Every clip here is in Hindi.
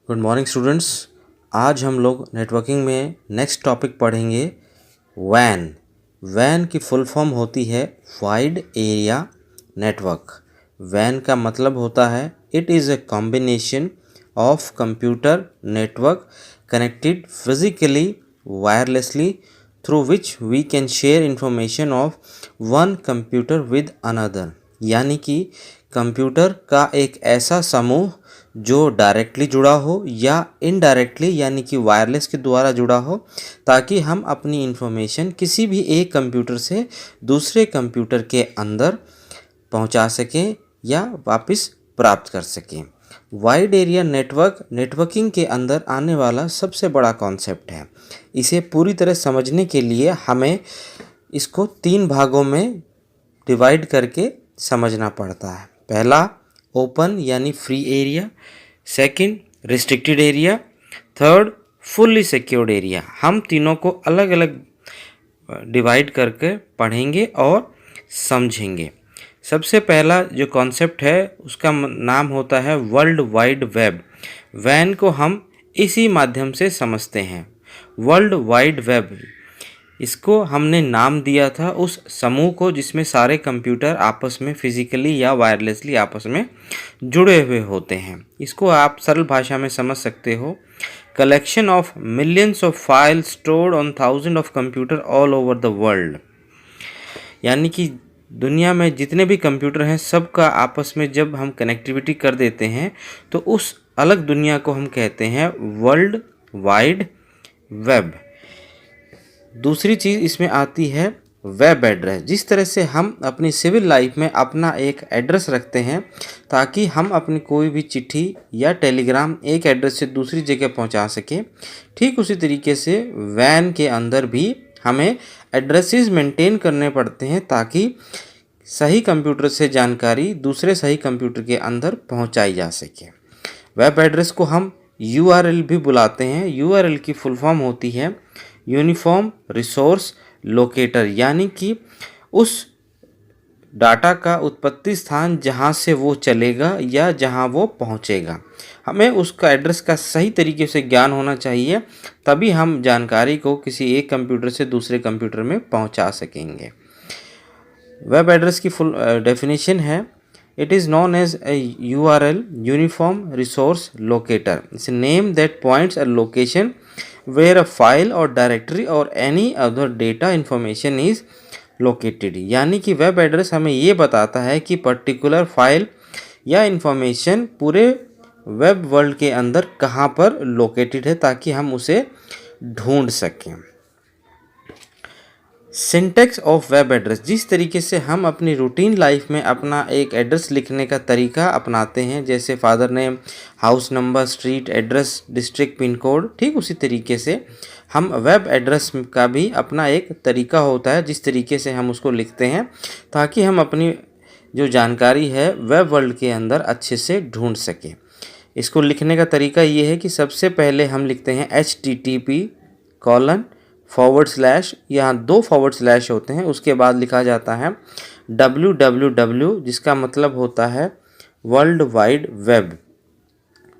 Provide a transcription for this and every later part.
Good morning students. आज हम लोग नेटवर्किंग में नेक्स्ट टॉपिक पढ़ेंगे वैन। वैन की फुल फॉर्म होती है वाइड एरिया नेटवर्क। वैन का मतलब होता है it is a combination of computer network connected physically wirelessly through which we can share information of one computer with another. यानी कि कंप्यूटर का एक ऐसा समूह जो डायरेक्टली जुड़ा हो या इनडायरेक्टली यानी कि वायरलेस के द्वारा जुड़ा हो, ताकि हम अपनी इन्फॉर्मेशन किसी भी एक कंप्यूटर से दूसरे कंप्यूटर के अंदर पहुंचा सकें या वापस प्राप्त कर सकें। वाइड एरिया नेटवर्क नेटवर्किंग के अंदर आने वाला सबसे बड़ा कॉन्सेप्ट है। इसे पूरी तरह समझने के लिए हमें इसको 3 भागों में डिवाइड करके समझना पड़ता है। पहला ओपन यानी free area, second restricted area, third fully secured area. हम तीनों को अलग अलग डिवाइड करके पढ़ेंगे और समझेंगे। सबसे पहला जो कॉन्सेप्ट है उसका नाम होता है वर्ल्ड वाइड वेब। वैन को हम इसी माध्यम से समझते हैं, वर्ल्ड वाइड वेब। इसको हमने नाम दिया था उस समूह को जिसमें सारे कंप्यूटर आपस में फिजिकली या वायरलेसली आपस में जुड़े हुए होते हैं। इसको आप सरल भाषा में समझ सकते हो, collection of millions of files stored on thousand of computer all over the world. यानी कि दुनिया में जितने भी कंप्यूटर हैं सबका आपस में जब हम कनेक्टिविटी कर देते हैं तो उस अलग दुनिया को हम कहते हैं वर्ल्ड वाइड वेब। दूसरी चीज़ इसमें आती है वेब एड्रेस। जिस तरह से हम अपनी सिविल लाइफ में अपना एक एड्रेस रखते हैं ताकि हम अपनी कोई भी चिट्ठी या टेलीग्राम एक एड्रेस से दूसरी जगह पहुंचा सकें, ठीक उसी तरीके से वैन के अंदर भी हमें एड्रेसेस मेंटेन करने पड़ते हैं ताकि सही कंप्यूटर से जानकारी दूसरे सही कंप्यूटर के अंदर पहुंचाई जा सके। वेब एड्रेस को हम URL भी बुलाते हैं। URL की फुल फॉर्म होती है यूनिफॉर्म रिसोर्स लोकेटर, यानी कि उस डाटा का उत्पत्ति स्थान जहां से वो चलेगा या जहां वो पहुंचेगा। हमें उसका एड्रेस का सही तरीके से ज्ञान होना चाहिए, तभी हम जानकारी को किसी एक कंप्यूटर से दूसरे कंप्यूटर में पहुंचा सकेंगे। वेब एड्रेस की फुल डेफिनेशन है, it is known as a URL, uniform resource locator. It's a name that points a location where a file or directory or any other data information is located. यानी कि वेब एड्रेस हमें ये बताता है कि पर्टिकुलर फाइल या इंफॉर्मेशन पूरे वेब वर्ल्ड के अंदर कहाँ पर लोकेटेड है ताकि हम उसे ढूंढ सकें। सिंटेक्स ऑफ वेब एड्रेस, जिस तरीके से हम अपनी रूटीन लाइफ में अपना एक एड्रेस लिखने का तरीका अपनाते हैं, जैसे father name, house number, street address, district, pin code, ठीक उसी तरीके से हम वेब एड्रेस का भी अपना एक तरीका होता है जिस तरीके से हम उसको लिखते हैं ताकि हम अपनी जो जानकारी है वेब वर्ल्ड के अंदर अच्छे से ढूंढ सकें। इसको लिखने का तरीका ये है कि सबसे पहले हम लिखते हैं http:// यहाँ 2 फॉरवर्ड स्लैश होते हैं, उसके बाद लिखा जाता है www, जिसका मतलब होता है वर्ल्ड वाइड वेब।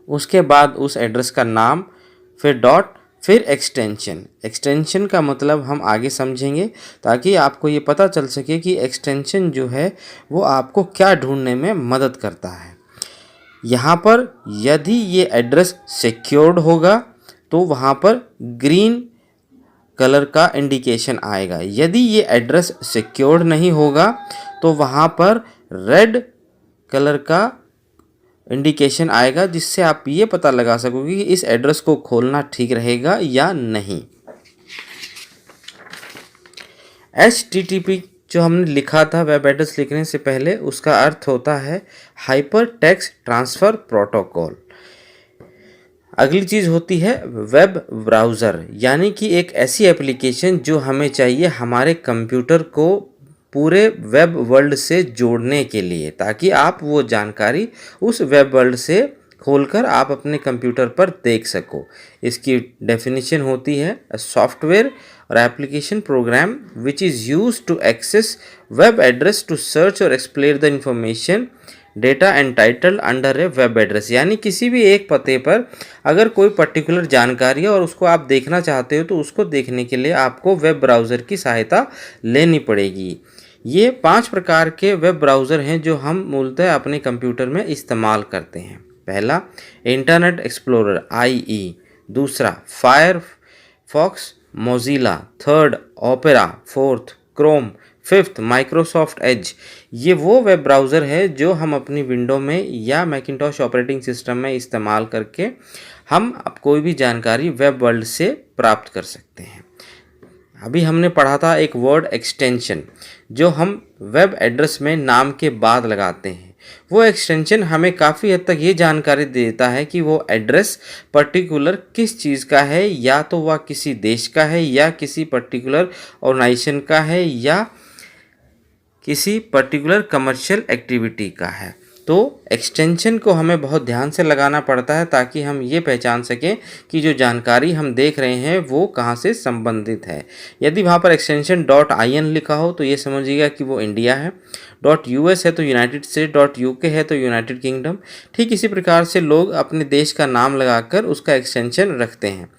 उसके बाद उस एड्रेस का नाम, फिर डॉट, फिर एक्सटेंशन का मतलब हम आगे समझेंगे ताकि आपको ये पता चल सके कि एक्सटेंशन जो है वो आपको क्या ढूंढने में मदद करता है। यहाँ पर यदि ये एड्रेस सिक्योर्ड होगा तो वहाँ पर ग्रीन कलर का इंडिकेशन आएगा। यदि ये एड्रेस सिक्योर्ड नहीं होगा तो वहाँ पर रेड कलर का इंडिकेशन आएगा, जिससे आप ये पता लगा सकोगे कि इस एड्रेस को खोलना ठीक रहेगा या नहीं। HTTP जो हमने लिखा था वेब एड्रेस लिखने से पहले, उसका अर्थ होता है हाइपर टेक्स्ट ट्रांसफ़र प्रोटोकॉल। अगली चीज़ होती है वेब ब्राउज़र, यानी कि एक ऐसी एप्लीकेशन जो हमें चाहिए हमारे कंप्यूटर को पूरे वेब वर्ल्ड से जोड़ने के लिए, ताकि आप वो जानकारी उस वेब वर्ल्ड से खोलकर आप अपने कंप्यूटर पर देख सको। इसकी डेफिनेशन होती है सॉफ्टवेयर और application program which is used to access web address to search और explore the information data entitled under a web address, यानी किसी भी एक पते पर अगर कोई पर्टिकुलर जानकारी है और उसको आप देखना चाहते हो तो उसको देखने के लिए आपको वेब ब्राउज़र की सहायता लेनी पड़ेगी। ये 5 प्रकार के वेब ब्राउज़र हैं जो हम मूलतः अपने कंप्यूटर में इस्तेमाल करते हैं। पहला इंटरनेट एक्सप्लोरर IE, दूसरा Firefox Mozilla, third opera, fourth Chrome, fifth Microsoft Edge. ये वो वेब ब्राउज़र है जो हम अपनी विंडो में या मैकिंटॉश ऑपरेटिंग सिस्टम में इस्तेमाल करके हम अब कोई भी जानकारी वेब वर्ल्ड से प्राप्त कर सकते हैं। अभी हमने पढ़ा था एक वर्ड एक्सटेंशन जो हम वेब एड्रेस में नाम के बाद लगाते हैं। वो एक्सटेंशन हमें काफ़ी हद तक ये जानकारी देता है कि वो एड्रेस पर्टिकुलर किस चीज़ का है, या तो वह किसी देश का है या किसी पर्टिकुलर ऑर्गेनाइजेशन का है या किसी पर्टिकुलर कमर्शियल एक्टिविटी का है। तो एक्सटेंशन को हमें बहुत ध्यान से लगाना पड़ता है ताकि हम ये पहचान सकें कि जो जानकारी हम देख रहे हैं वो कहाँ से संबंधित है। यदि वहाँ पर एक्सटेंशन .in लिखा हो तो ये समझिएगा कि वो इंडिया है, .us है तो यूनाइटेड स्टेट, .uk है तो यूनाइटेड किंगडम। ठीक इसी प्रकार से लोग अपने देश का नाम लगाकर उसका एक्सटेंशन रखते हैं।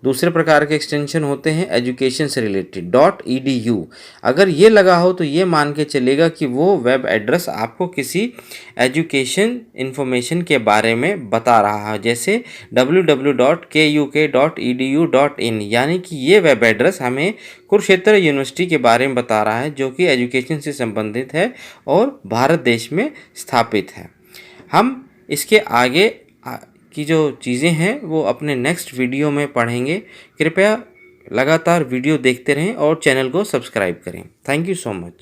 दूसरे प्रकार के एक्सटेंशन होते हैं एजुकेशन से रिलेटेड .edu। अगर ये लगा हो तो ये मान के चलेगा कि वो वेब एड्रेस आपको किसी एजुकेशन इन्फॉर्मेशन के बारे में बता रहा है, जैसे www.kuk.edu.in, यानी कि ये वेब एड्रेस हमें कुरुक्षेत्र यूनिवर्सिटी के बारे में बता रहा है जो कि एजुकेशन से संबंधित है और भारत देश में स्थापित है। हम इसके आगे की जो चीज़ें हैं वो अपने नेक्स्ट वीडियो में पढ़ेंगे। कृपया लगातार वीडियो देखते रहें और चैनल को सब्सक्राइब करें। Thank you so much.